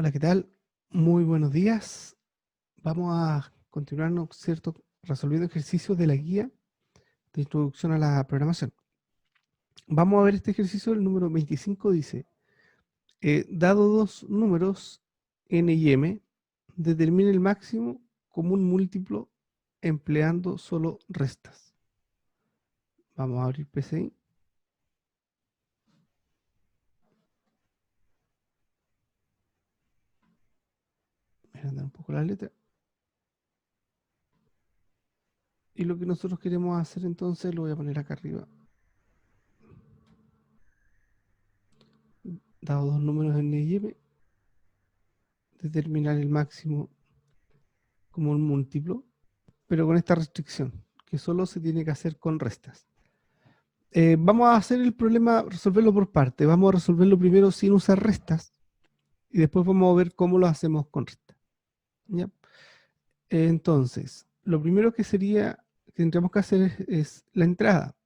Hola, ¿qué tal? Muy buenos días. Vamos a continuar, ¿no?, ¿cierto?, resolviendo ejercicios de la guía de introducción a la programación. Vamos a ver este ejercicio, el número 25 dice, dado dos números n y m, determine el máximo común múltiplo empleando solo restas. Vamos a abrir PCI. Voy a agrandar un poco la letra. Y lo que nosotros queremos hacer entonces, lo voy a poner acá arriba. Dado dos números n y m, determinar el máximo común múltiplo, pero con esta restricción, que solo se tiene que hacer con restas. Vamos a hacer el problema, resolverlo por parte. Vamos a resolverlo primero sin usar restas y después vamos a ver cómo lo hacemos con restas. ¿Ya? Entonces, lo primero que tendríamos que hacer es la entrada.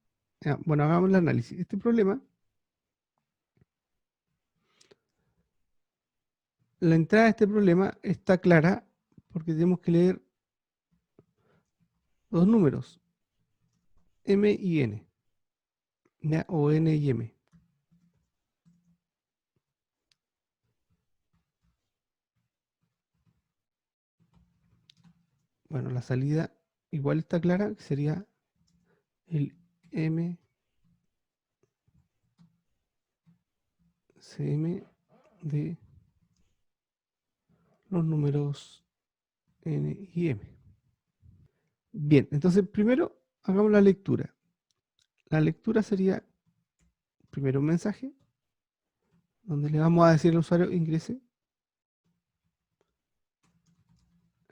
¿Ya? Bueno, hagamos el análisis. Este problema, la entrada de este problema está clara porque tenemos que leer dos números, m y n, ¿ya? O n y m. Bueno, la salida igual está clara, que sería el m cm de los números n y m. Bien, entonces primero hagamos la lectura. La lectura sería primero un mensaje donde le vamos a decir al usuario ingrese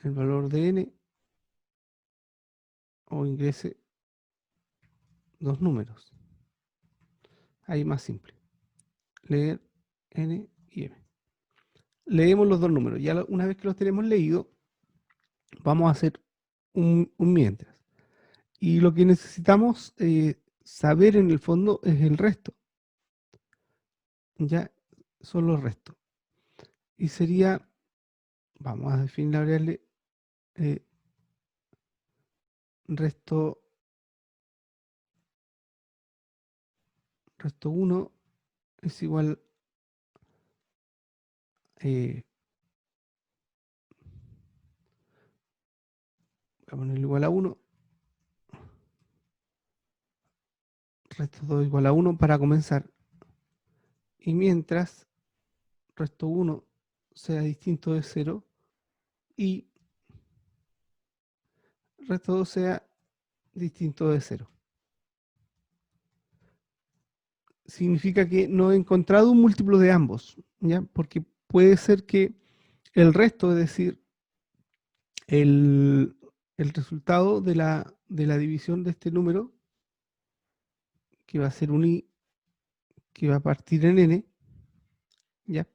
el valor de n o ingrese dos números. Ahí más simple. Leer n y m. Leemos los dos números. Ya una vez que los tenemos leídos, vamos a hacer un mientras. Y lo que necesitamos saber en el fondo es el resto. Ya son los restos. Y sería, vamos a definir la variable resto 1 es igual voy a ponerlo igual a 1, resto 2 igual a 1 para comenzar. Y mientras resto 1 sea distinto de 0 y resto 2 sea distinto de 0. Significa que no he encontrado un múltiplo de ambos, ¿ya? Porque puede ser que el resto, es decir, el, el resultado de la división de este número, que va a ser un i, que va a partir en n, ¿ya?,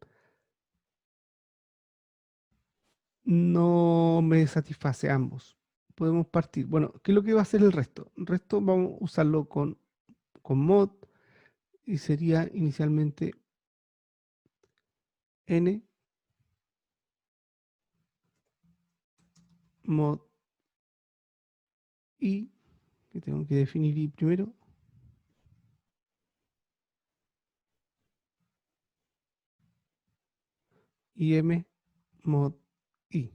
no me satisface ambos. Podemos partir. Bueno, ¿qué es lo que va a hacer el resto? El resto vamos a usarlo con mod y sería inicialmente n mod i, que tengo que definir i primero, y m mod i.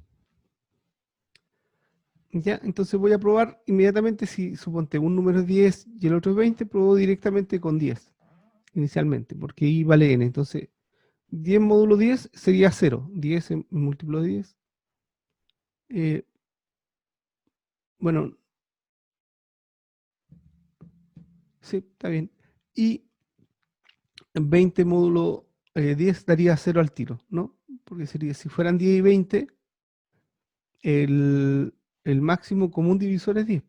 Ya, entonces voy a probar inmediatamente si suponte un número es 10 y el otro es 20, pruebo directamente con 10 inicialmente, porque i vale n. Entonces, 10 módulo 10 sería 0. 10 en múltiplo de 10. Bueno, sí, está bien. Y 20 módulo 10 daría 0 al tiro, ¿no? Porque sería, si fueran 10 y 20, el, el máximo común divisor es 10,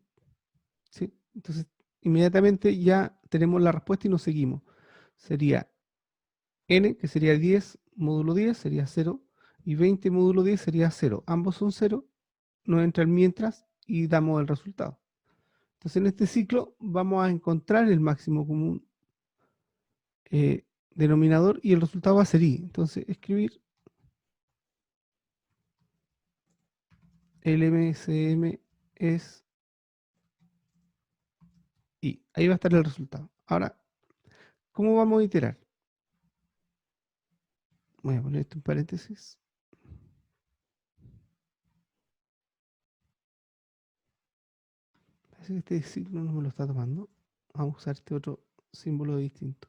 ¿sí? Entonces, inmediatamente ya tenemos la respuesta y nos seguimos. Sería n, que sería 10 módulo 10, sería 0, y 20 módulo 10 sería 0. Ambos son 0, nos entra el mientras y damos el resultado. Entonces, en este ciclo vamos a encontrar el máximo común denominador y el resultado va a ser i. Entonces, escribir LMSM es I. Ahí va a estar el resultado. Ahora, ¿cómo vamos a iterar? Voy a poner esto en paréntesis. Parece que este signo no me lo está tomando. Vamos a usar este otro símbolo distinto.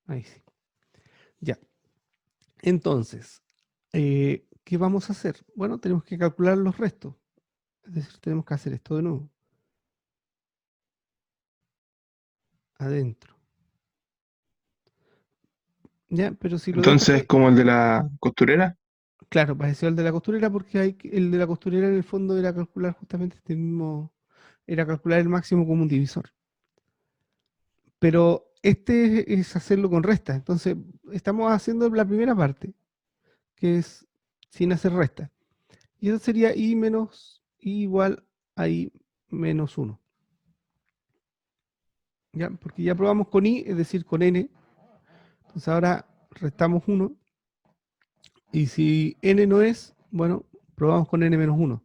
Ahí sí. Ya. Entonces, ¿qué vamos a hacer? Bueno, tenemos que calcular los restos. Es decir, tenemos que hacer esto de nuevo. Adentro. Ya, pero si lo dejo Entonces, así, como el de la costurera. claro, pareció al de la costurera porque el de la costurera en el fondo era calcular justamente este mismo, era calcular el máximo común divisor. Pero este es hacerlo con resta. Entonces, estamos haciendo la primera parte, que es sin hacer resta. Y eso sería i menos i igual a i menos 1. ¿Ya? Porque ya probamos con i, es decir, con n. Entonces ahora restamos 1. Y si n no es, bueno, probamos con n menos 1.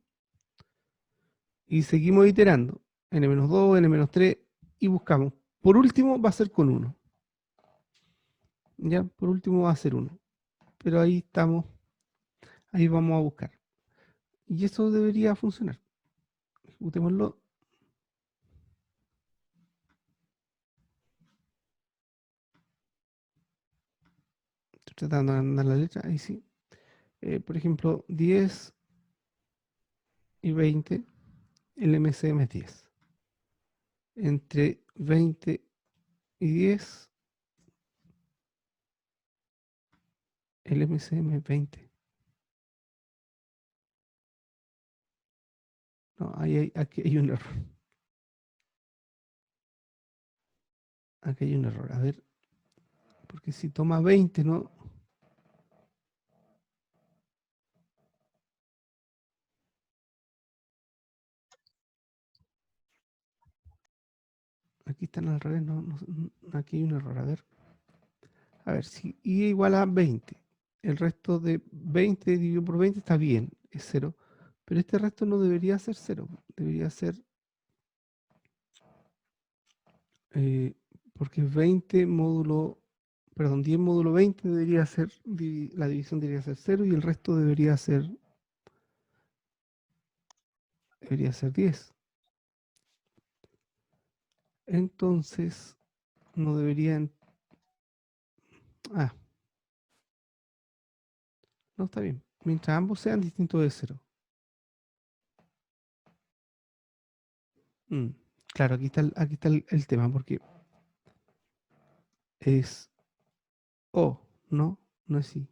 Y seguimos iterando. N menos 2, n menos 3 y buscamos. Por último va a ser con 1. ¿Ya? Por último va a ser 1. Pero ahí estamos, ahí vamos a buscar. Y eso debería funcionar. Ejecutémoslo. Estoy tratando de andar la letra, ahí sí. Por ejemplo, 10 y 20, el MCM es 10. Entre 20 y 10, el MCM es 20. No, aquí hay un error. Aquí hay un error. A ver, porque si toma 20, ¿no? Aquí están al revés, aquí hay un error. A ver, si i igual a 20, el resto de 20 dividido por 20 está bien, es 0. Pero este resto no debería ser 0, debería ser, porque 20 módulo, perdón, 10 módulo 20 debería ser, la división debería ser 0 y el resto debería ser 10. Entonces, no deberían, ah, no está bien, mientras ambos sean distintos de 0. Mm, claro, aquí está el tema, porque es O, ¿no? No es I,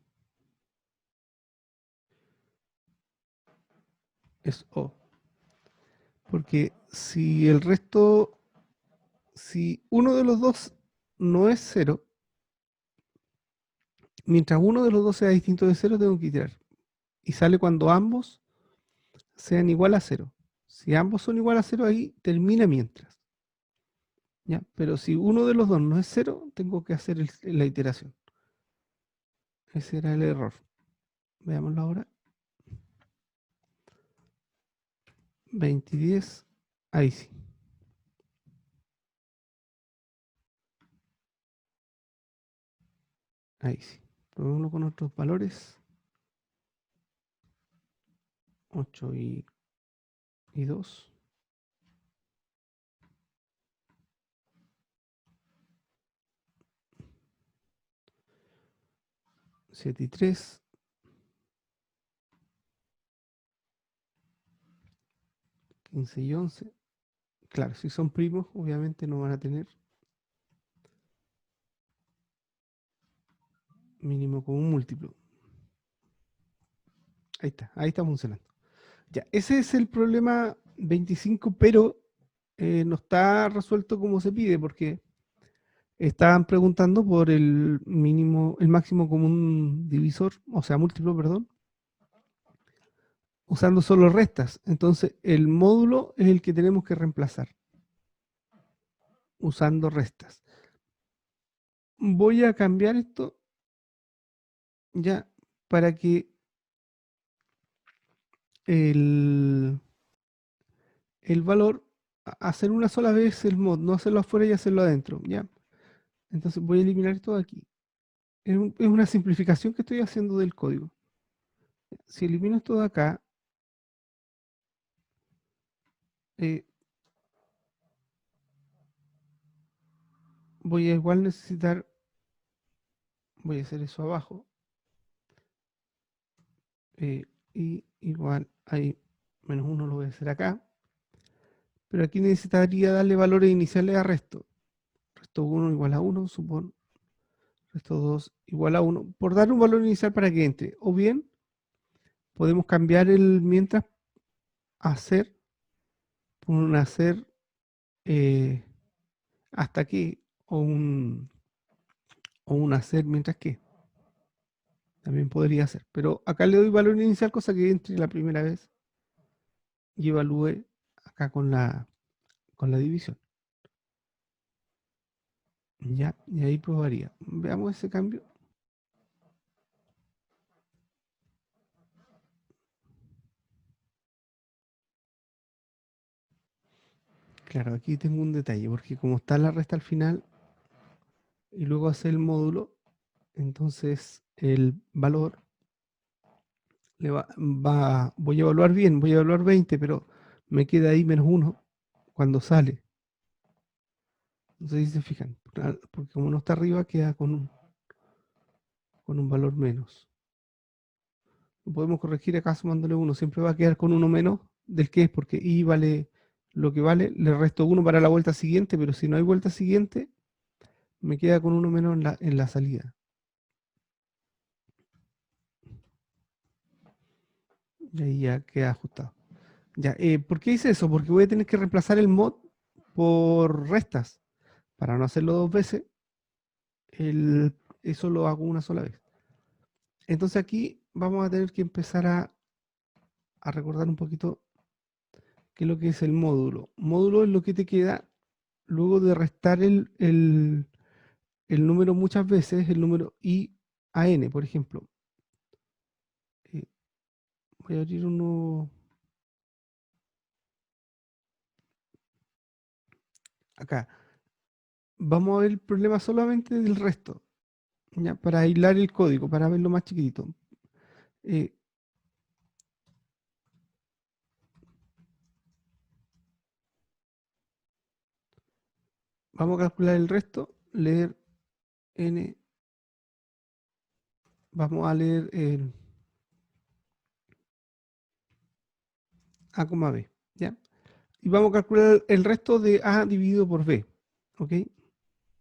es O. Porque si el resto, si uno de los dos no es 0, mientras uno de los dos sea distinto de 0, tengo que iterar. Y sale cuando ambos sean igual a 0. Si ambos son igual a 0, ahí termina mientras. ¿Ya? Pero si uno de los dos no es 0, tengo que hacer la iteración. Ese era el error. Veámoslo ahora. 20 y 10. Ahí sí. Ahí sí. Probémoslo con otros valores. 8 y 2. 7 y 3. 15 y 11. Claro, si son primos, obviamente no van a tener mínimo común múltiplo. Ahí está funcionando. Ya, ese es el problema 25, pero no está resuelto como se pide, porque estaban preguntando por el mínimo, el máximo común divisor, o sea, múltiplo, perdón, usando solo restas. Entonces, el módulo es el que tenemos que reemplazar, usando restas. voy a cambiar esto ya para que el, el valor, hacer una sola vez el mod, no hacerlo afuera y hacerlo adentro, ¿ya? Entonces voy a eliminar esto de aquí. Es una simplificación que estoy haciendo del código. Si elimino esto de acá, eh, voy a igual necesitar, voy a hacer eso abajo, y igual hay -1 lo voy a hacer acá, pero aquí necesitaría darle valores iniciales a resto. Resto 1 igual a 1, supón. Resto 2 igual a 1, por dar un valor inicial para que entre. O bien, podemos cambiar el mientras hacer por un hacer hasta aquí, o un hacer mientras que. También podría ser. Pero acá le doy valor inicial, cosa que entre la primera vez y evalúe acá con la división. Ya, y ahí probaría. Veamos ese cambio. Claro, aquí tengo un detalle, porque como está la resta al final y luego hace el módulo, entonces el valor voy a evaluar bien, voy a evaluar 20, pero me queda ahí -1 cuando sale. Entonces, si se fijan, claro, porque como no está arriba, queda con un valor menos. Lo podemos corregir acá sumándole 1, siempre va a quedar con uno menos del que es, porque i vale lo que vale, le resto 1 para la vuelta siguiente, pero si no hay vuelta siguiente, me queda con uno menos en la salida. Y ahí ya queda ajustado. Ya, ¿por qué hice eso? Porque voy a tener que reemplazar el mod por restas. Para no hacerlo dos veces, eso lo hago una sola vez. Entonces aquí vamos a tener que empezar a recordar un poquito qué es lo que es el módulo. Módulo es lo que te queda luego de restar el número muchas veces, el número i a n, por ejemplo. Eh, Voy a abrir uno acá. Vamos a ver el problema solamente del resto, ¿ya? Para aislar el código, para verlo más chiquitito. Eh, Vamos a calcular el resto, leer n, vamos a leer el a, b, ¿ya? Y vamos a calcular el resto de a dividido por b, ¿ok?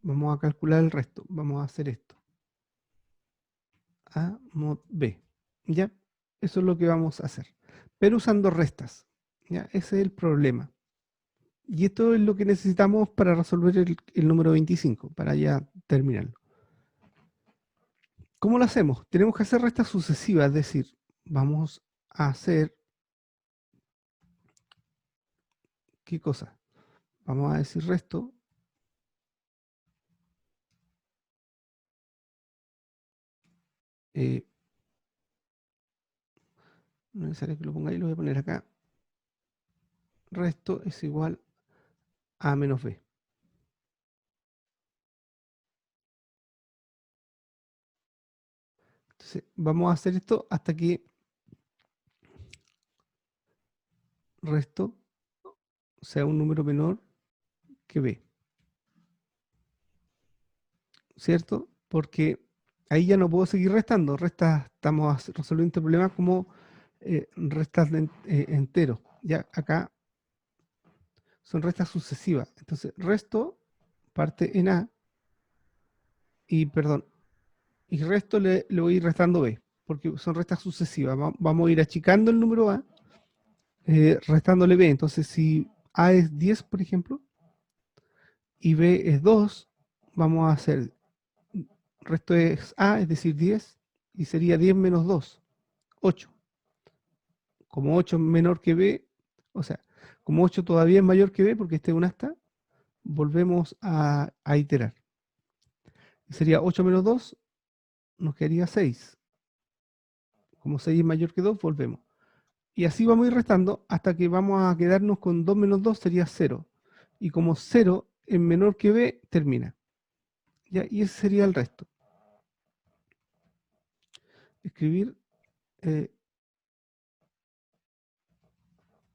Vamos a calcular el resto, vamos a hacer esto. A mod b, ¿ya? Eso es lo que vamos a hacer, pero usando restas, ¿ya? Ese es el problema. Y esto es lo que necesitamos para resolver el número 25, para ya terminarlo. ¿Cómo lo hacemos? Tenemos que hacer restas sucesivas, es decir, vamos a hacer, ¿qué cosa? Vamos a decir resto, no es necesario que lo ponga ahí, lo voy a poner acá. Resto es igual a menos b. Entonces, vamos a hacer esto hasta que resto sea un número menor que b, ¿cierto? Porque ahí ya no puedo seguir restando. Estamos resolviendo este problema como restas de enteros. Ya acá son restas sucesivas. Entonces, resto parte en a y, perdón, y resto le voy a ir restando b, porque son restas sucesivas. Vamos a ir achicando el número a, restándole b. Entonces, si a es 10, por ejemplo, y b es 2, vamos a hacer resto es a, es decir, 10, y sería 10 menos 2, 8. Como 8 es menor que b, o sea, como 8 todavía es mayor que b, porque este es un hasta, volvemos a iterar. Sería 8 menos 2, nos quedaría 6. Como 6 es mayor que 2, volvemos. Y así vamos a ir restando hasta que vamos a quedarnos con 2 menos 2 sería 0. Y como 0 es menor que b, termina. ¿Ya? Y ese sería el resto. Escribir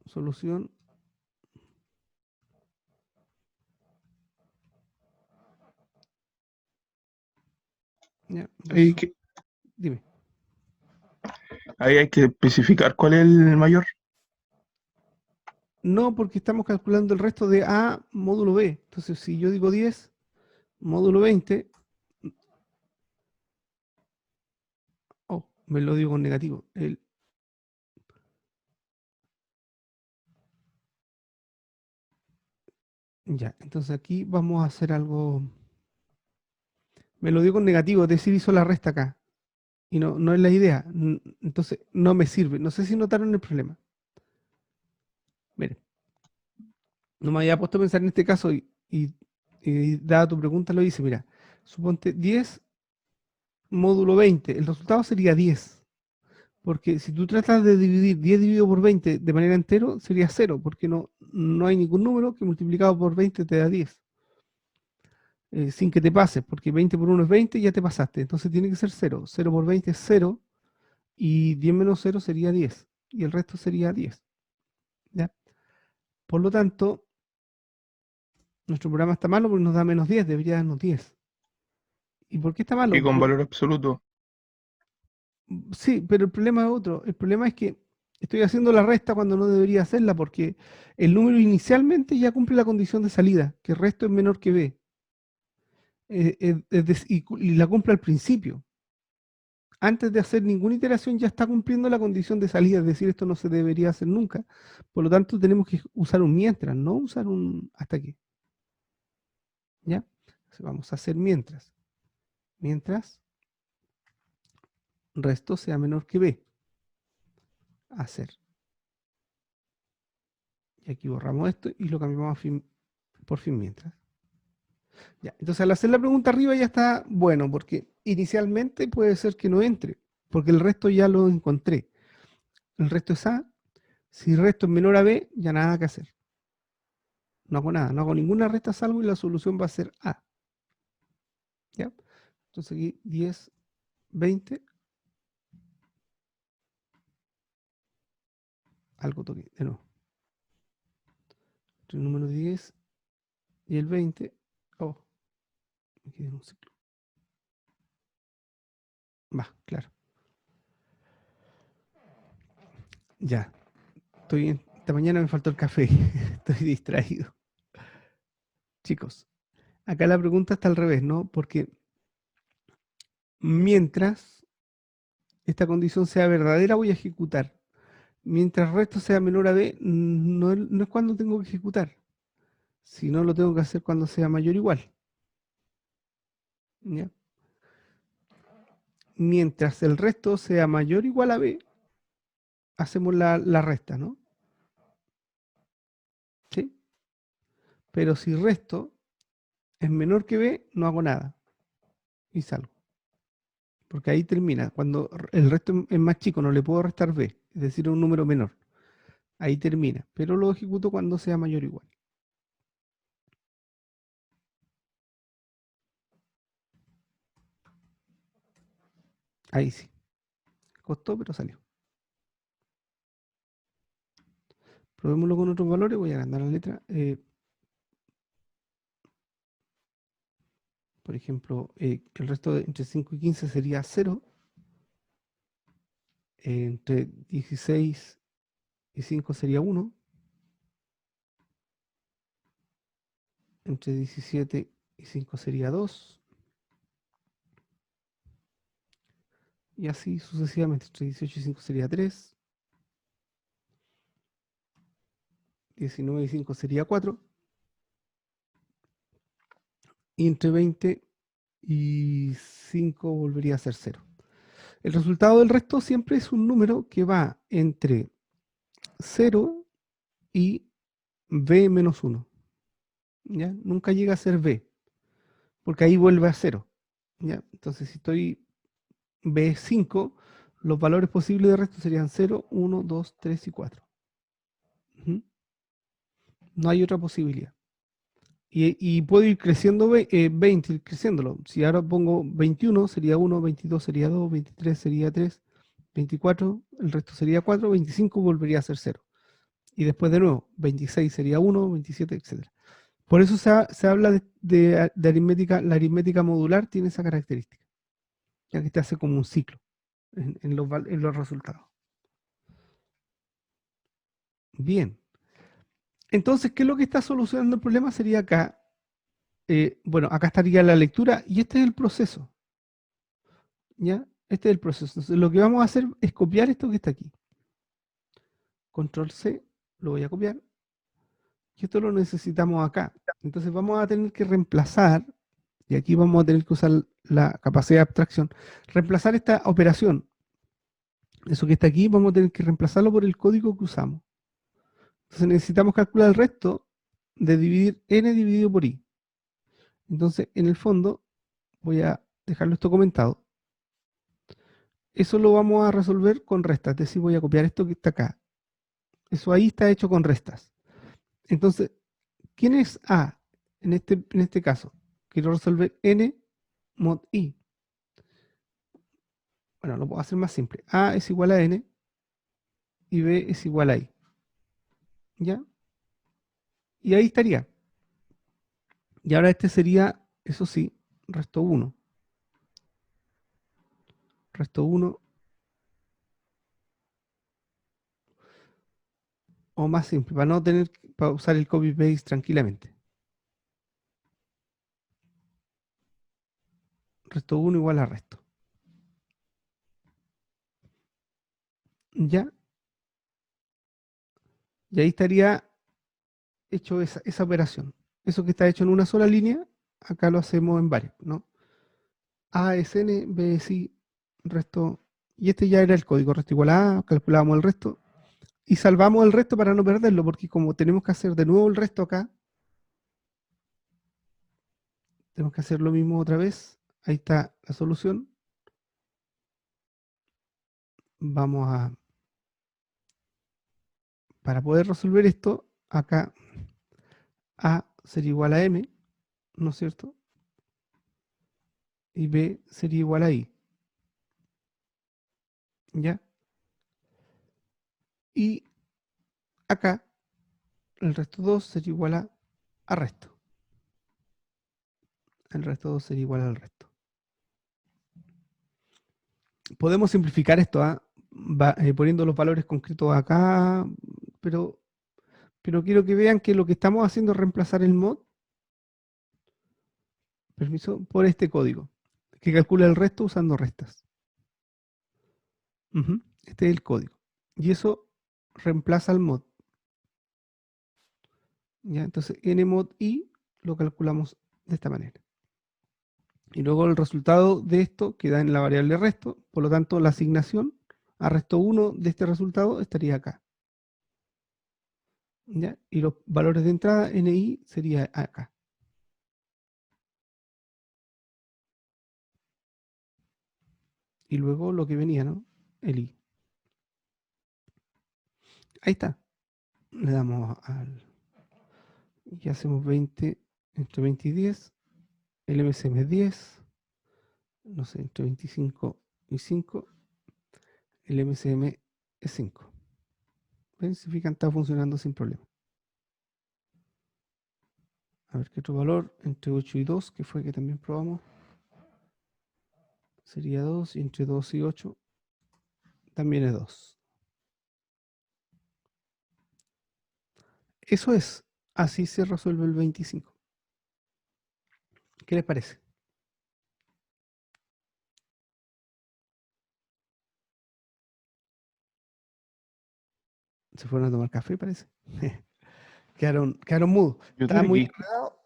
solución. ¿Ya? Ahí, Entonces, dime. ahí hay que especificar cuál es el mayor. No, porque estamos calculando el resto de A módulo B. Entonces, si yo digo 10, módulo 20, me lo digo con negativo. Ya, entonces aquí vamos a hacer algo. Me lo digo con negativo, es decir, hizo la resta acá. Y no es la idea. Entonces, no me sirve. No sé si notaron el problema. Miren, no me había puesto a pensar en este caso y dada tu pregunta lo hice. Mira, suponte 10 módulo 20. El resultado sería 10. Porque si tú tratas de dividir 10 dividido por 20 de manera entero, sería 0, porque no hay ningún número que multiplicado por 20 te da 10. Sin que te pases, porque 20 por 1 es 20 y ya te pasaste. Entonces tiene que ser 0. 0 por 20 es 0 y 10 menos 0 sería 10. Y el resto sería 10. ¿Ya? Por lo tanto, nuestro programa está malo porque nos da menos 10, debería darnos 10. ¿Y por qué está Y malo? con valor absoluto. Sí, pero el problema es otro. El problema es que estoy haciendo la resta cuando no debería hacerla porque el número inicialmente ya cumple la condición de salida, que el resto es menor que b. Y la cumple al principio. Antes de hacer ninguna iteración ya está cumpliendo la condición de salida, es decir, esto no se debería hacer nunca. Por lo tanto, tenemos que usar un mientras, no usar un hasta aquí. ¿Ya? Entonces vamos a hacer mientras. Mientras resto sea menor que b. Hacer. Y aquí borramos esto y lo cambiamos a por fin mientras. Ya, entonces al hacer la pregunta arriba ya está bueno, porque inicialmente puede ser que no entre, porque el resto ya lo encontré. El resto es A. Si el resto es menor a B, ya nada que hacer. No hago nada, no hago ninguna resta salvo y la solución va a ser A. ¿Ya? Entonces aquí 10, 20. Algo toqué, de nuevo. El número 10 y el 20. Oh, me quedé en un ciclo. Va, claro. Ya, estoy bien. Esta mañana me faltó el café. Estoy distraído. Chicos, acá la pregunta está al revés, ¿no? Porque mientras esta condición sea verdadera, voy a ejecutar. Mientras el resto sea menor a b, no es cuando tengo que ejecutar, sino lo tengo que hacer cuando sea mayor o igual. ¿Ya? Mientras el resto sea mayor o igual a b, hacemos la resta, ¿no? ¿Sí? Pero si el resto es menor que b, no hago nada y salgo. Porque ahí termina. Cuando el resto es más chico, no le puedo restar b, es decir, un número menor. Ahí termina. Pero lo ejecuto cuando sea mayor o igual. Ahí sí. Costó, pero salió. Probémoslo con otros valores. Voy a agrandar la letra. Por ejemplo, el resto entre 5 y 15 sería 0. Entre 16 y 5 sería 1. Entre 17 y 5 sería 2. Y así sucesivamente. Entre 18 y 5 sería 3. 19 y 5 sería 4. Y entre 20 y 5 volvería a ser 0. El resultado del resto siempre es un número que va entre 0 y b menos 1. ¿Ya? Nunca llega a ser b, porque ahí vuelve a 0. ¿Ya? Entonces, si estoy B5, los valores posibles de resto serían 0, 1, 2, 3 y 4. Ujú. No hay otra posibilidad. Y puedo ir creciendo 20, ir creciéndolo. Si ahora pongo 21, sería 1, 22 sería 2, 23 sería 3, 24, el resto sería 4, 25 volvería a ser 0. Y después de nuevo, 26 sería 1, 27, etc. Por eso se habla de aritmética, la aritmética modular tiene esa característica, ya que te hace como un ciclo en los resultados. Bien, entonces, ¿qué es lo que está solucionando el problema? Sería acá, bueno, acá estaría la lectura y este es el proceso, ¿ya? Este es el proceso. Entonces, lo que vamos a hacer es copiar esto que está aquí. Control C, lo voy a copiar, y esto lo necesitamos acá. Entonces vamos a tener que reemplazar, y aquí vamos a tener que usar la capacidad de abstracción, reemplazar esta operación. Eso que está aquí vamos a tener que reemplazarlo por el código que usamos. Entonces necesitamos calcular el resto de dividir n dividido por i. Entonces, en el fondo, voy a dejarlo esto comentado. Eso lo vamos a resolver con restas, es decir, voy a copiar esto que está acá. Eso ahí está hecho con restas. Entonces, ¿quién es A en este caso? Quiero resolver n mod i. Bueno, lo puedo hacer más simple. A es igual a n y B es igual a i. ¿Ya? Y ahí estaría. Y ahora este sería, eso sí, resto 1. Resto 1 o más simple, para no tener para usar el copy-paste tranquilamente. Resto 1 igual a resto. ¿Ya? Y ahí estaría hecho esa operación. Eso que está hecho en una sola línea, acá lo hacemos en varios, ¿no? A es n, B es i, resto. Y este ya era el código, resto igual a, calculábamos el resto. Y salvamos el resto para no perderlo, porque como tenemos que hacer de nuevo el resto acá, tenemos que hacer lo mismo otra vez. Ahí está la solución. Vamos a, para poder resolver esto, acá A sería igual a M, ¿no es cierto? Y B sería igual a I. ¿Ya? Y acá el resto 2 sería igual a resto. El resto 2 sería igual al resto. Podemos simplificar esto, poniendo los valores concretos acá, pero quiero que vean que lo que estamos haciendo es reemplazar el mod, permiso, por este código, que calcula el resto usando restas. Este es el código. Y eso reemplaza al mod. ¿Ya? Entonces, nmod i lo calculamos de esta manera. Y luego el resultado de esto queda en la variable resto, por lo tanto la asignación a resto 1 de este resultado estaría acá. ¿Ya? Y los valores de entrada, ni, sería acá. Y luego lo que venía, ¿no? El i. Ahí está. Le damos al... Y hacemos 20, entre 20 y 10. El MCM es 10. No sé, entre 25 y 5. El MCM es 5. ¿Ven? Si fijan, está funcionando sin problema. A ver qué otro valor, entre 8 y 2, que fue que también probamos. Sería 2, y entre 2 y 8 también es 2. Eso es, así se resuelve el 25. ¿Qué les parece? Se fueron a tomar café, parece. quedaron mudos. Yo Estaba estoy muy aquí. enredado.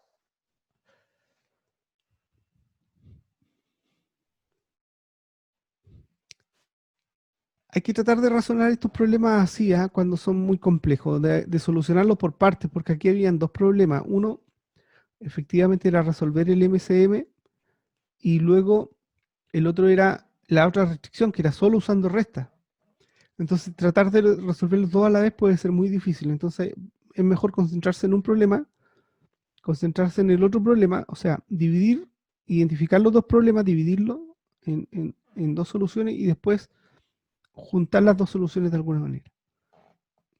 Hay que tratar de razonar estos problemas así, cuando son muy complejos, de solucionarlos por partes, porque aquí habían dos problemas. Uno, efectivamente, era resolver el MCM y luego el otro era la otra restricción, que era solo usando restas. Entonces, tratar de resolverlos todos a la vez puede ser muy difícil. Entonces, es mejor concentrarse en un problema, concentrarse en el otro problema, o sea, dividir, identificar los dos problemas, dividirlos en dos soluciones y después juntar las dos soluciones de alguna manera.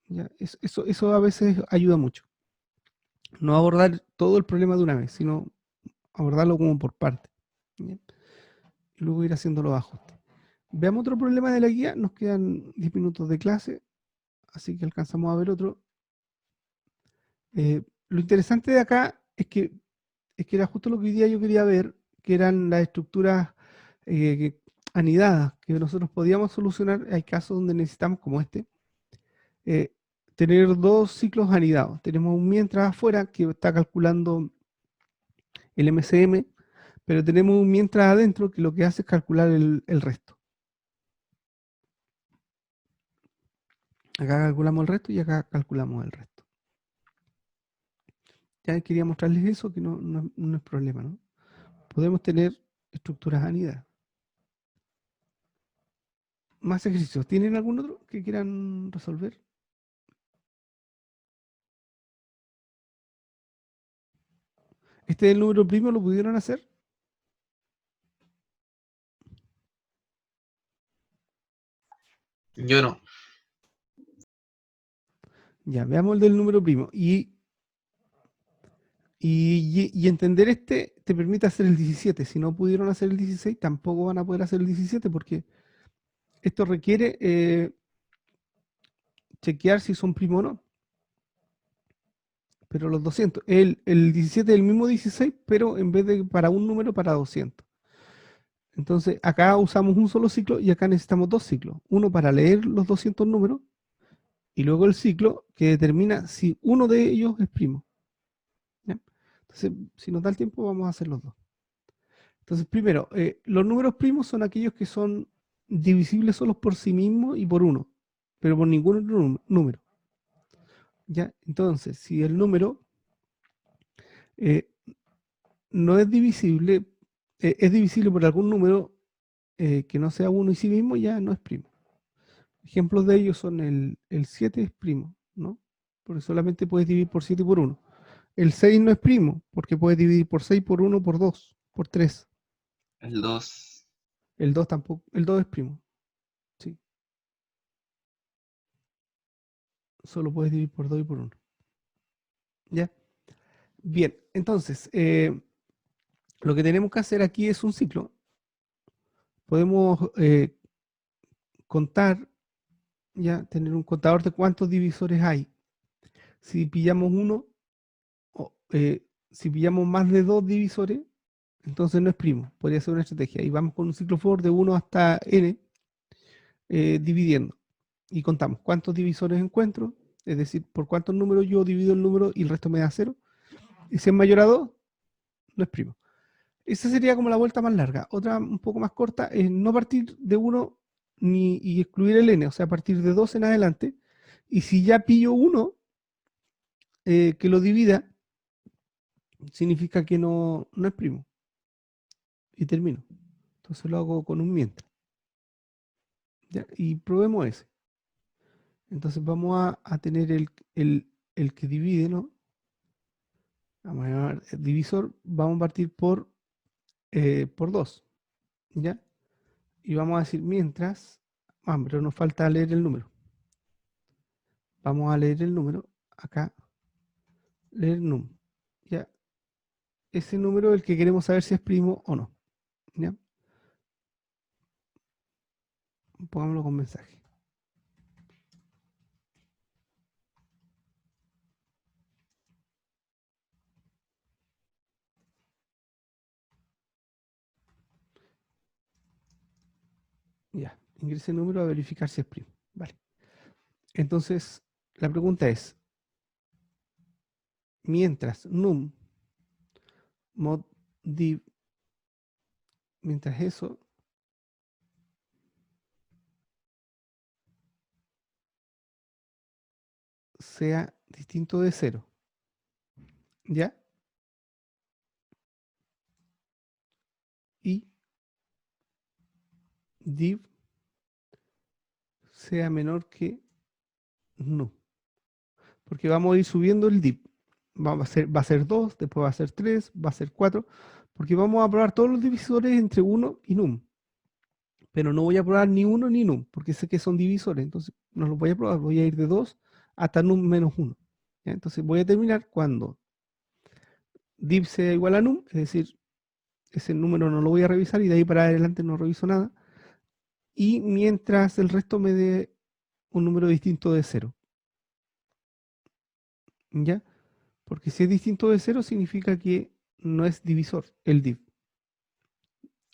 ¿Ya? Eso a veces ayuda mucho. No abordar todo el problema de una vez, sino abordarlo como por parte. ¿Ya? Y luego ir haciendo los ajustes. Veamos otro problema de la guía. Nos quedan 10 minutos de clase, así que alcanzamos a ver otro. Lo interesante de acá es que era justo lo que hoy día yo quería ver, que eran las estructuras anidadas, que nosotros podíamos solucionar. Hay casos donde necesitamos, como este, eh, tener dos ciclos anidados. Tenemos un mientras afuera que está calculando el MCM, pero tenemos un mientras adentro que lo que hace es calcular el resto. Acá calculamos el resto y acá calculamos el resto. Ya quería mostrarles eso, que no es problema, ¿no? Podemos tener estructuras anidadas. Más ejercicios. ¿Tienen algún otro que quieran resolver? ¿Este del número primo lo pudieron hacer? Yo no. Ya, veamos el del número primo. Y entender este te permite hacer el 17. Si no pudieron hacer el 16, tampoco van a poder hacer el 17 porque esto requiere chequear si son primos o no. Pero los 200, el 17 es el mismo 16, pero en vez de para un número, para 200. Entonces, acá usamos un solo ciclo y acá necesitamos dos ciclos. Uno para leer los 200 números y luego el ciclo que determina si uno de ellos es primo. ¿Ya? Entonces, si nos da el tiempo, vamos a hacer los dos. Entonces, primero, los números primos son aquellos que son divisibles solo por sí mismos y por uno, pero por ningún otro número. ¿Ya? Entonces, si el número eh, no es divisible, es divisible por algún número que no sea uno y sí mismo, ya no es primo. Ejemplos de ellos son el 7 es primo, ¿no? Porque solamente puedes dividir por 7 y por uno. El 6 no es primo, porque puedes dividir por 6, por uno, por 2, por 3. El 2. El 2 tampoco, el 2 es primo, sí. Solo puedes dividir por 2 y por uno. ¿Ya? Bien, entonces, lo que tenemos que hacer aquí es un ciclo. Podemos contar, ya, tener un contador de cuántos divisores hay. Si pillamos uno, si pillamos más de dos divisores, entonces no es primo. Podría ser una estrategia. Y vamos con un ciclo for de 1 hasta n, dividiendo. Y contamos cuántos divisores encuentro, es decir, por cuántos números yo divido el número y el resto me da 0. Y si es mayor a 2, no es primo. Esa sería como la vuelta más larga. Otra un poco más corta es no partir de 1 y excluir el n, o sea, partir de 2 en adelante. Y si ya pillo uno que lo divida, significa que no es primo. Y termino. Entonces lo hago con un mientras. ¿Ya? Y probemos ese. Entonces vamos a tener el que divide, ¿no? Vamos a llamar el divisor, vamos a partir por 2. ¿Ya? Y vamos a decir mientras, pero nos falta leer el número. Vamos a leer el número, acá, leer num. ¿Ya? Ese número es el que queremos saber si es primo o no. ¿Ya? Pongámoslo con mensaje. Ya, ingrese el número a verificar si es primo. Vale. Entonces, la pregunta es, mientras num mod div, mientras eso sea distinto de 0, ¿ya? Y div sea menor que num. Porque vamos a ir subiendo el div. Va a ser 2, después va a ser 3, va a ser 4, porque vamos a probar todos los divisores entre 1 y num. Pero no voy a probar ni 1 ni num, porque sé que son divisores, entonces no los voy a probar, voy a ir de 2 hasta num menos 1. ¿Ya? Entonces voy a terminar cuando div sea igual a num, es decir, ese número no lo voy a revisar y de ahí para adelante no reviso nada. Y mientras el resto me dé un número distinto de 0. ¿Ya? Porque si es distinto de 0 significa que no es divisor el div.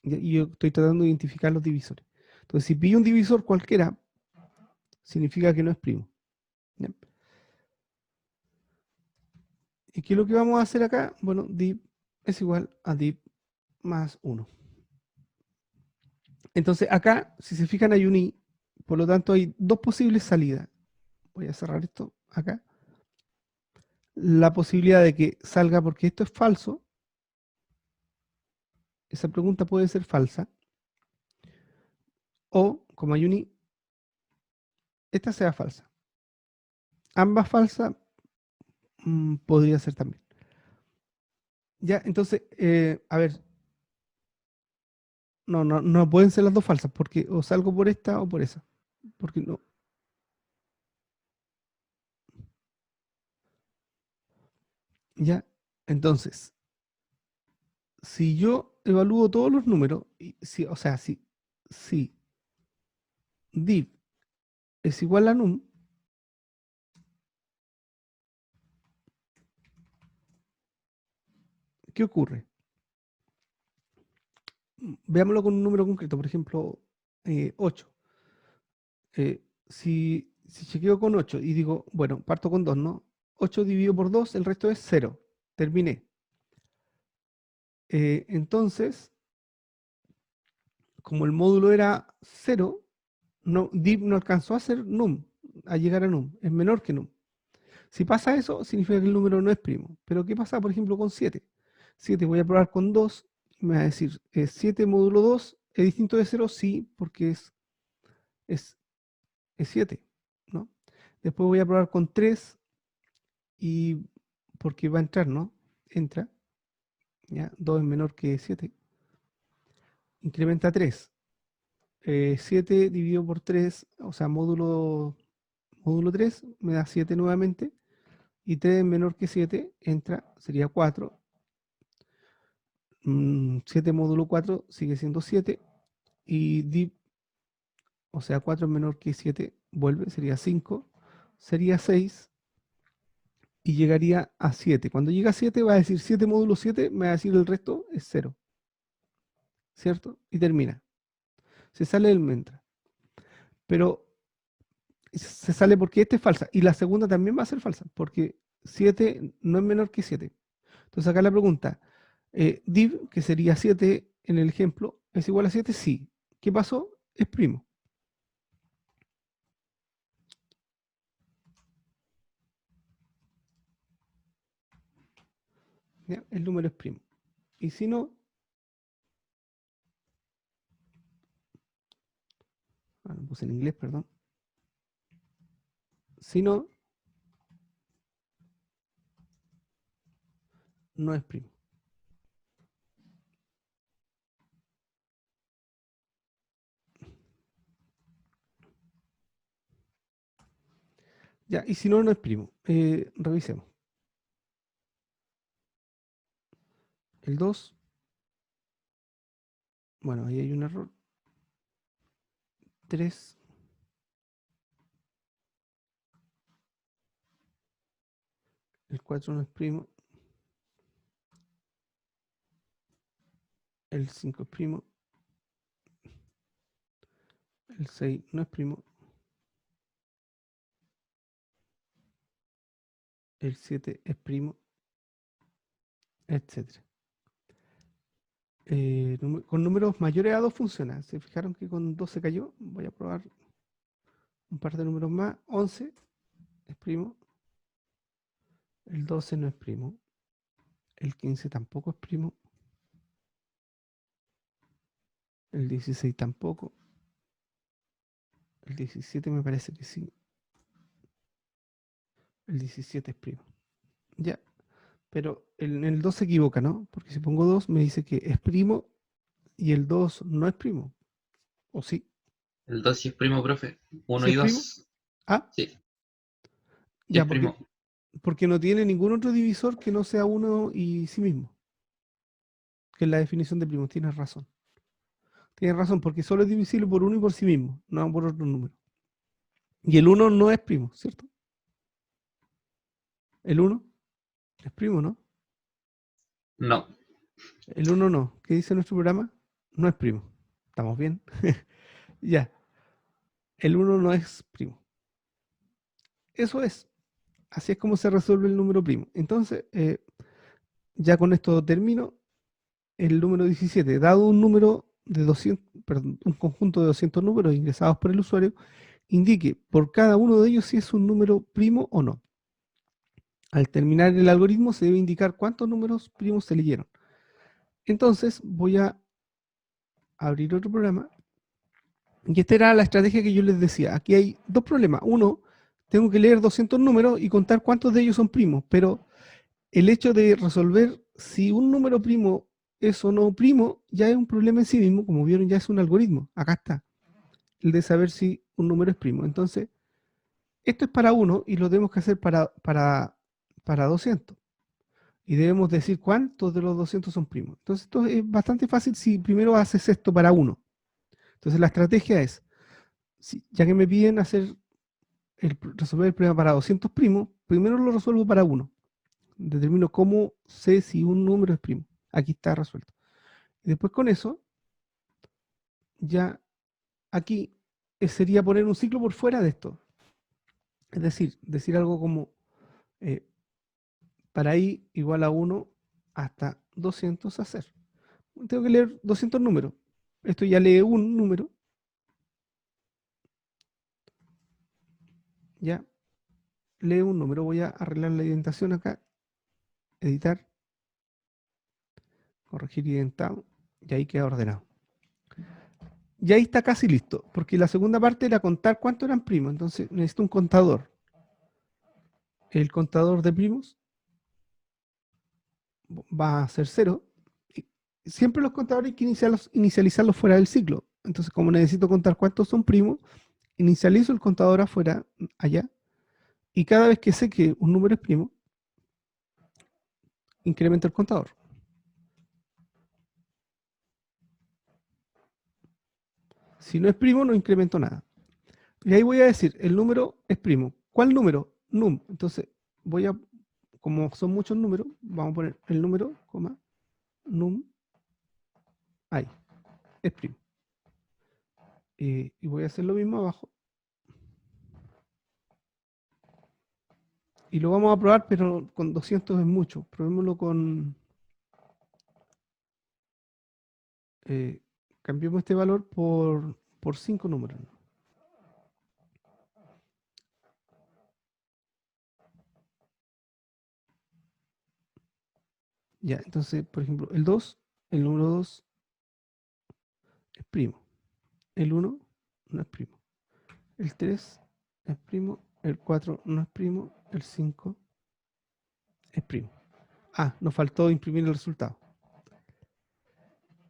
¿Ya? Y yo estoy tratando de identificar los divisores. Entonces, si pillo un divisor cualquiera, significa que no es primo. ¿Ya? ¿Y qué es lo que vamos a hacer acá? Bueno, div es igual a div más 1. Entonces, acá, si se fijan, hay un i. Por lo tanto, hay dos posibles salidas. Voy a cerrar esto acá. La posibilidad de que salga porque esto es falso. Esa pregunta puede ser falsa. O, como hay un i, esta sea falsa. Ambas falsas podría ser también. Ya, entonces, a ver, no pueden ser las dos falsas, porque o salgo por esta o por esa. Porque no. Ya, entonces, si yo evalúo todos los números, o sea, si div es igual a num, ¿qué ocurre? Veámoslo con un número concreto, por ejemplo, 8. Si chequeo con 8 y digo, bueno, parto con 2, ¿no? 8 dividido por 2, el resto es 0. Terminé. Entonces, como el módulo era 0, div no alcanzó a ser num, a llegar a num, es menor que num. Si pasa eso, significa que el número no es primo. Pero ¿qué pasa, por ejemplo, con 7? 7 voy a probar con 2, me va a decir, 7 módulo 2 es distinto de 0, sí, porque es, es 7, ¿no? Después voy a probar con 3 y porque va a entrar, ¿no? Entra, ¿ya? 2 es menor que 7. Incrementa 3. 7 dividido por 3, o sea, módulo 3 me da 7 nuevamente. Y 3 es menor que 7, entra, sería 4. 7 módulo 4 sigue siendo 7. Y div, o sea, 4 es menor que 7, vuelve, sería 5. Sería 6 y llegaría a 7. Cuando llega a 7 va a decir 7 módulo 7, me va a decir el resto es 0. ¿Cierto? Y termina. Se sale del mentra. Pero se sale porque esta es falsa. Y la segunda también va a ser falsa, porque 7 no es menor que 7. Entonces acá la pregunta, div, que sería 7 en el ejemplo, ¿es igual a 7? Sí. ¿Qué pasó? Es primo. ¿Ya? El número es primo. Y si no, lo puse en inglés, perdón. Si no, no es primo. Ya, y si no, no es primo. Revisemos. El 2, bueno, ahí hay un error. 3, el 4 no es primo. El 5 es primo. El 6 no es primo. El 7 es primo, etcétera. Con números mayores a 2 funciona. ¿Se fijaron que con 2 se cayó? Voy a probar un par de números más. 11 es primo. El 12 no es primo. El 15 tampoco es primo. El 16 tampoco. El 17 me parece que sí. El 17 es primo. Ya. Pero en el 2 se equivoca, ¿no? Porque si pongo 2 me dice que es primo y el 2 no es primo. ¿O sí? El 2 sí es primo, profe. Uno ¿Sí y es primo? 2 Ah, sí, sí ya, es primo. porque no tiene ningún otro divisor que no sea uno y sí mismo. Que es la definición de primo. Tienes razón. Tienes razón, porque solo es divisible por uno y por sí mismo, no por otro número. Y el 1 no es primo, ¿cierto? El 1 es primo, ¿no? No, El 1 no. ¿Qué dice nuestro programa? No es primo. ¿Estamos bien? Ya. El 1 no es primo. Eso es. Así es como se resuelve el número primo. Entonces, ya con esto termino. El número 17, dado un número de 200, perdón, un conjunto de 200 números ingresados por el usuario, indique por cada uno de ellos si es un número primo o no. Al terminar el algoritmo se debe indicar cuántos números primos se leyeron. Entonces voy a abrir otro programa. Y esta era la estrategia que yo les decía. Aquí hay dos problemas. Uno, tengo que leer 200 números y contar cuántos de ellos son primos, pero el hecho de resolver si un número primo es o no primo ya es un problema en sí mismo, como vieron, ya es un algoritmo. Acá está, el de saber si un número es primo. Entonces, esto es para uno y lo tenemos que hacer para 200. Y debemos decir cuántos de los 200 son primos. Entonces, esto es bastante fácil si primero haces esto para uno. Entonces, la estrategia es, ya que me piden resolver el problema para 200 primos, primero lo resuelvo para uno. Determino cómo sé si un número es primo. Aquí está resuelto. Y después con eso, ya aquí sería poner un ciclo por fuera de esto. Es decir algo como eh, para i igual a 1 hasta 200 hacer. Tengo que leer 200 números. Esto ya lee un número. Ya lee un número. Voy a arreglar la indentación acá. Editar. Corregir identado. Y ahí queda ordenado. Y ahí está casi listo. Porque la segunda parte era contar cuántos eran primos. Entonces necesito un contador. El contador de primos va a ser 0. Siempre los contadores hay que inicializarlos fuera del ciclo. Entonces, como necesito contar cuántos son primos, inicializo el contador afuera, allá, y cada vez que sé que un número es primo, incremento el contador. Si no es primo, no incremento nada. Y ahí voy a decir, el número es primo. ¿Cuál número? Num. Entonces, como son muchos números, vamos a poner el número, num, ahí, es primo. Y voy a hacer lo mismo abajo. Y lo vamos a probar, pero con 200 es mucho. Probémoslo con... cambiemos este valor por 5 números. Ya, entonces, por ejemplo, el número 2 es primo. El 1 no es primo. El 3 es primo. El 4 no es primo. El 5 es primo. Ah, nos faltó imprimir el resultado.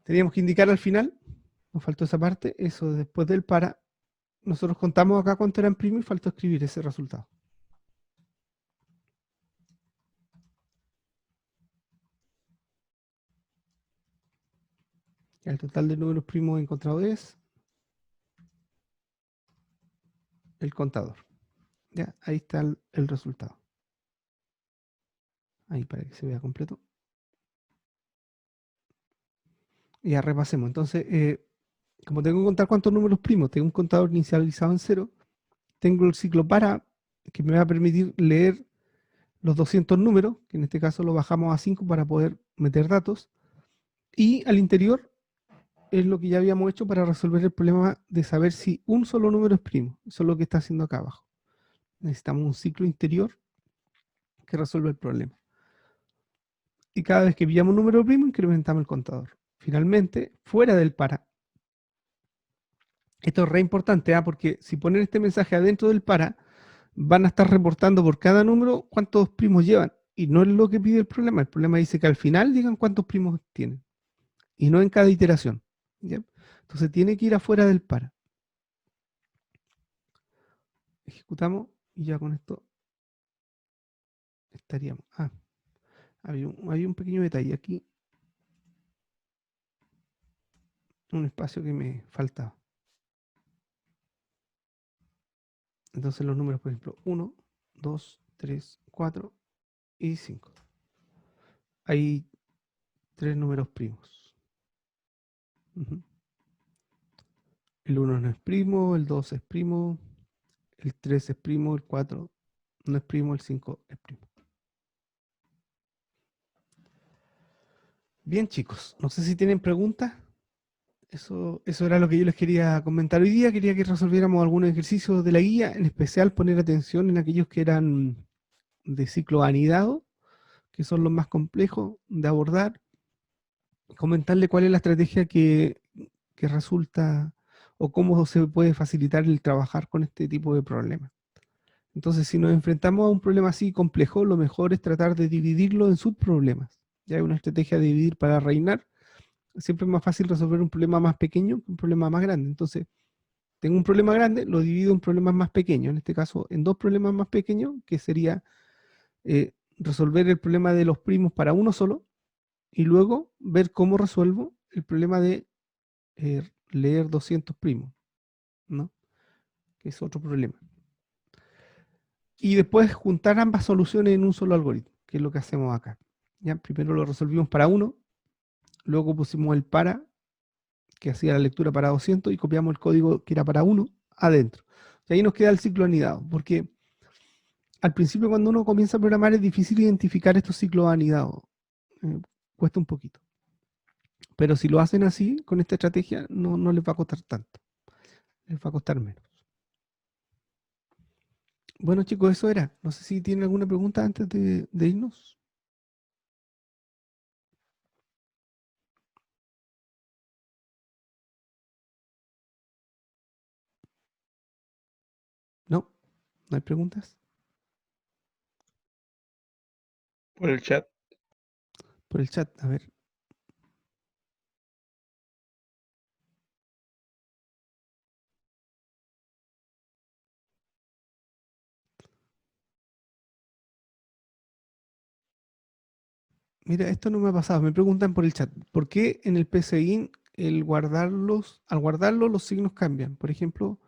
Teníamos que indicar al final, nos faltó esa parte, eso después del para. Nosotros contamos acá cuánto eran primos y faltó escribir ese resultado. El total de números primos encontrados es el contador. Ya, ahí está el resultado. Ahí para que se vea completo. Ya repasemos. Entonces, como tengo que contar cuántos números primos, tengo un contador inicializado en 0, tengo el ciclo para, que me va a permitir leer los 200 números, que en este caso lo bajamos a 5 para poder meter datos, y al interior es lo que ya habíamos hecho para resolver el problema de saber si un solo número es primo. Eso es lo que está haciendo acá abajo. Necesitamos un ciclo interior que resuelva el problema. Y cada vez que pillamos un número primo, incrementamos el contador. Finalmente, fuera del para, Esto es re importante, porque si ponen este mensaje adentro del para, van a estar reportando por cada número cuántos primos llevan. Y no es lo que pide el problema. El problema dice que al final digan cuántos primos tienen. Y no en cada iteración. ¿Ya? Entonces tiene que ir afuera del para. Ejecutamos y ya con esto estaríamos. Hay un pequeño detalle aquí. Un espacio que me faltaba. Entonces los números, por ejemplo, 1, 2, 3, 4 y 5. Hay 3 números primos. Ujú. El 1 no es primo, el 2 es primo, el 3 es primo, el 4 no es primo, el 5 es primo. Bien, chicos, no sé si tienen preguntas. Eso era lo que yo les quería comentar hoy día. Quería que resolviéramos algunos ejercicios de la guía, en especial poner atención en aquellos que eran de ciclo anidado, que son los más complejos de abordar. Comentarle cuál es la estrategia que resulta o cómo se puede facilitar el trabajar con este tipo de problemas. Entonces, si nos enfrentamos a un problema así complejo, lo mejor es tratar de dividirlo en subproblemas. Ya hay una estrategia de dividir para reinar. Siempre es más fácil resolver un problema más pequeño que un problema más grande. Entonces, tengo un problema grande, lo divido en problemas más pequeños. En este caso, en 2 problemas más pequeños, que sería resolver el problema de los primos para uno solo y luego ver cómo resuelvo el problema de leer 200 primos, ¿no? Que es otro problema. Y después juntar ambas soluciones en un solo algoritmo, que es lo que hacemos acá. ¿Ya? Primero lo resolvimos para uno, luego pusimos el para, que hacía la lectura para 200, y copiamos el código que era para uno adentro. Y ahí nos queda el ciclo anidado, porque al principio cuando uno comienza a programar es difícil identificar estos ciclos anidados. Cuesta un poquito. Pero si lo hacen así, con esta estrategia, no les va a costar tanto. Les va a costar menos. Bueno, chicos, eso era. No sé si tienen alguna pregunta antes de irnos. No, no hay preguntas. Por el chat. Por el chat, a ver. Mira, esto no me ha pasado. Me preguntan por el chat. ¿Por qué en el PCIN al guardarlo, los signos cambian? Por ejemplo,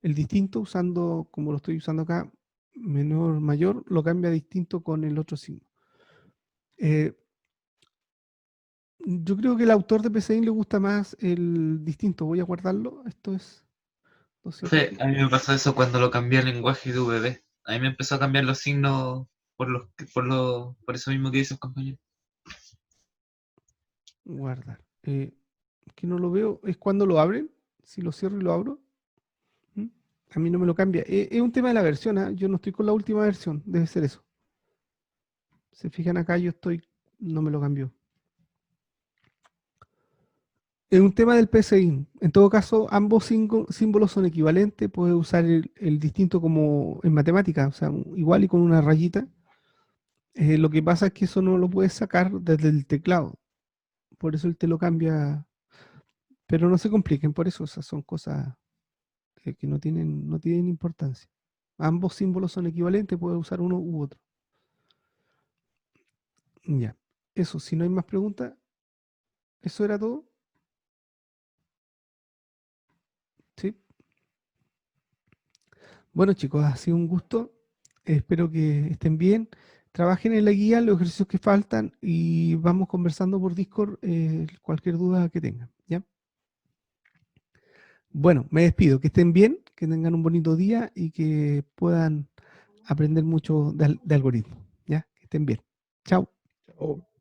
el distinto usando, como lo estoy usando acá, menor, mayor, lo cambia distinto con el otro signo. Yo creo que el autor de PCIN le gusta más el distinto. Voy a guardarlo. Esto es 200. Profe, a mí me pasó eso cuando lo cambié al lenguaje de VB. A mí me empezó a cambiar los signos por eso mismo que dice el compañero. Guardar. Que no lo veo. ¿Es cuando lo abren? Si lo cierro y lo abro. ¿Mm? A mí no me lo cambia. Es un tema de la versión. Yo no estoy con la última versión. Debe ser eso. Se fijan acá, no me lo cambió. Es un tema del PCI. En todo caso, ambos símbolos son equivalentes. Puedes usar el distinto como en matemática, o sea, igual y con una rayita. Lo que pasa es que eso no lo puedes sacar desde el teclado. Por eso él te lo cambia. Pero no se compliquen por eso. Esas son cosas que no tienen importancia. Ambos símbolos son equivalentes. Puedes usar uno u otro. Ya. Eso, si no hay más preguntas, eso era todo. ¿Sí? Bueno, chicos, ha sido un gusto. Espero que estén bien. Trabajen en la guía, los ejercicios que faltan y vamos conversando por Discord cualquier duda que tengan. ¿Ya? Bueno, me despido. Que estén bien, que tengan un bonito día y que puedan aprender mucho de algoritmos. ¿Ya? Que estén bien. Chao. Chao.